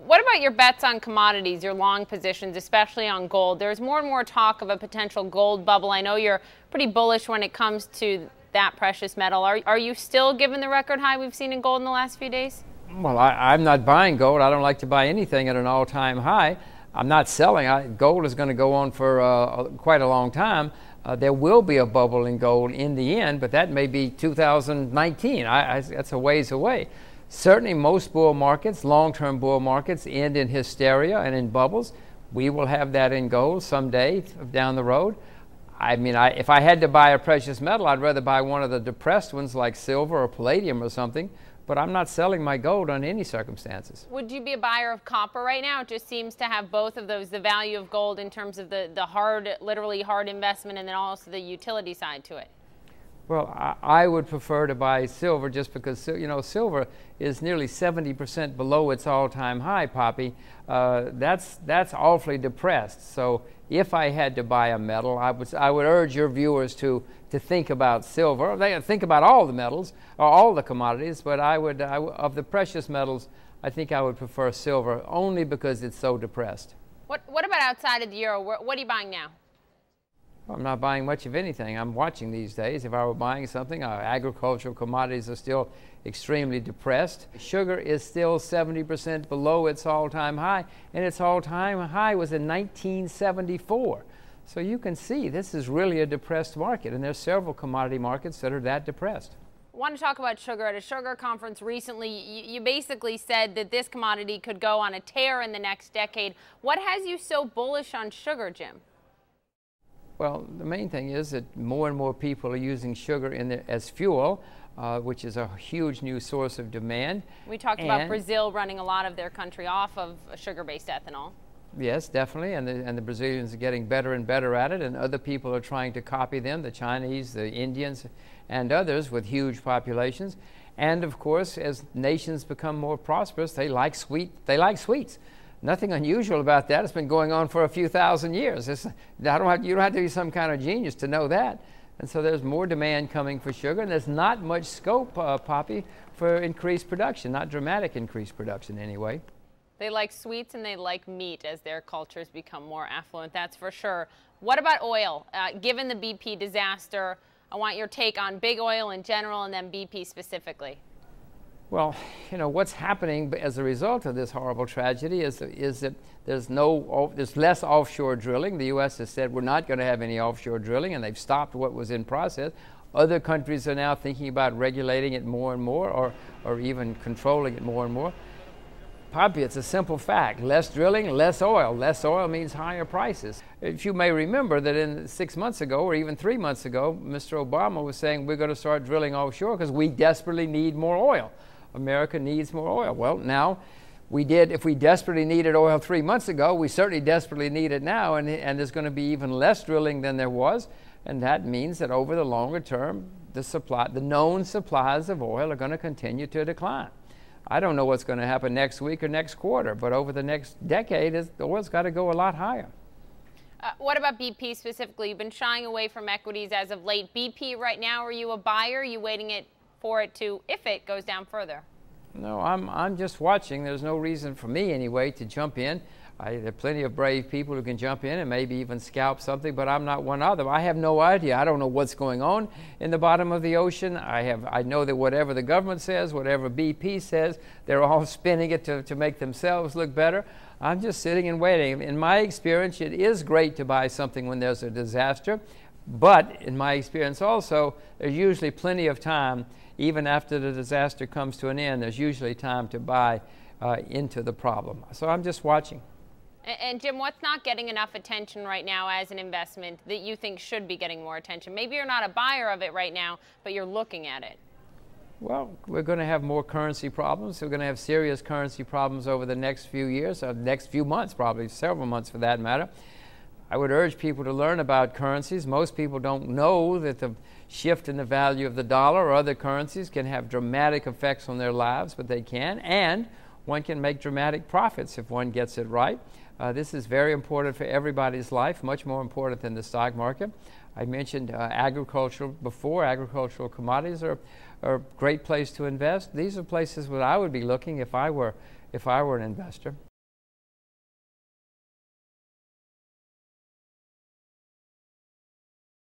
What about your bets on commodities, your long positions, especially on gold? There's more and more talk of a potential gold bubble. I know you're pretty bullish when it comes to that precious metal. Are you still given the record high we've seen in gold in the last few days? Well, I'm not buying gold. I don't like to buy anything at an all-time high. I'm not selling. Gold is going to go on for quite a long time. There will be a bubble in gold in the end, but that may be 2019. That's a ways away. Certainly most bull markets, long-term bull markets, end in hysteria and in bubbles. We will have that in gold someday down the road. I mean, if I had to buy a precious metal, I'd rather buy one of the depressed ones like silver or palladium or something, but I'm not selling my gold under any circumstances. Would you be a buyer of copper right now? It just seems to have both of those, the value of gold in terms of the hard, literally hard investment, and then also the utility side to it. Well, I would prefer to buy silver just because, you know, silver is nearly 70% below its all-time high, Poppy. That's awfully depressed. So if I had to buy a metal, I would urge your viewers to think about silver. They think about all the metals or all the commodities, but of the precious metals, I think I would prefer silver only because it's so depressed. What about outside of the euro? What are you buying now? I'm not buying much of anything. I'm watching these days. If I were buying something, agricultural commodities are still extremely depressed. Sugar is still 70% below its all-time high, and its all-time high was in 1974. So you can see this is really a depressed market, and there's several commodity markets that are that depressed. I want to talk about sugar. At a sugar conference recently, you basically said that this commodity could go on a tear in the next decade. What has you so bullish on sugar, Jim? Well, the main thing is that more and more people are using sugar as fuel, which is a huge new source of demand. We talked about Brazil running a lot of their country off of sugar-based ethanol. Yes, definitely, and the Brazilians are getting better and better at it, and other people are trying to copy them, the Chinese, the Indians, and others with huge populations. And of course, as nations become more prosperous, they like sweets. Nothing unusual about that. It's been going on for a few thousand years. You don't have to be some kind of genius to know that. And so there's more demand coming for sugar, and there's not much scope, Poppy, for increased production, not dramatic increased production anyway. They like sweets and they like meat as their cultures become more affluent, that's for sure. What about oil? Given the BP disaster, I want your take on big oil in general and then BP specifically. Well, you know, what's happening as a result of this horrible tragedy is that there's less offshore drilling. The U.S. has said we're not going to have any offshore drilling, and they've stopped what was in process. Other countries are now thinking about regulating it more and more, or even controlling it more and more. Poppy, it's a simple fact. Less drilling, less oil. Less oil means higher prices. If you may remember that 6 months ago, or even 3 months ago, Mr. Obama was saying we're going to start drilling offshore because we desperately need more oil. America needs more oil. Well, now if we desperately needed oil 3 months ago, we certainly desperately need it now, and there's going to be even less drilling than there was, and that means that over the longer term, the known supplies of oil are going to continue to decline. I don't know what's going to happen next week or next quarter, but over the next decade, the oil's got to go a lot higher. What about BP specifically? You've been shying away from equities as of late. BP right now, are you a buyer? Are you waiting for it to, if it goes down further? No, I'm just watching. There's no reason for me anyway to jump in. There are plenty of brave people who can jump in and maybe even scalp something, but I'm not one of them. I have no idea. I don't know what's going on in the bottom of the ocean. I know that whatever the government says, whatever BP says, they're all spinning it to make themselves look better. I'm just sitting and waiting. In my experience, it is great to buy something when there's a disaster, but in my experience also, there's usually plenty of time. Even after the disaster comes to an end, there's usually time to buy into the problem. So I'm just watching. And Jim, what's not getting enough attention right now as an investment that you think should be getting more attention? Maybe you're not a buyer of it right now, but you're looking at it. Well, we're going to have more currency problems. We're going to have serious currency problems over the next few years, or next few months, probably several months for that matter. I would urge people to learn about currencies. Most people don't know that the shift in the value of the dollar or other currencies can have dramatic effects on their lives, but they can, and one can make dramatic profits if one gets it right. This is very important for everybody's life, much more important than the stock market. I mentioned agriculture before. Agricultural commodities are a great place to invest. These are places where I would be looking if I were an investor.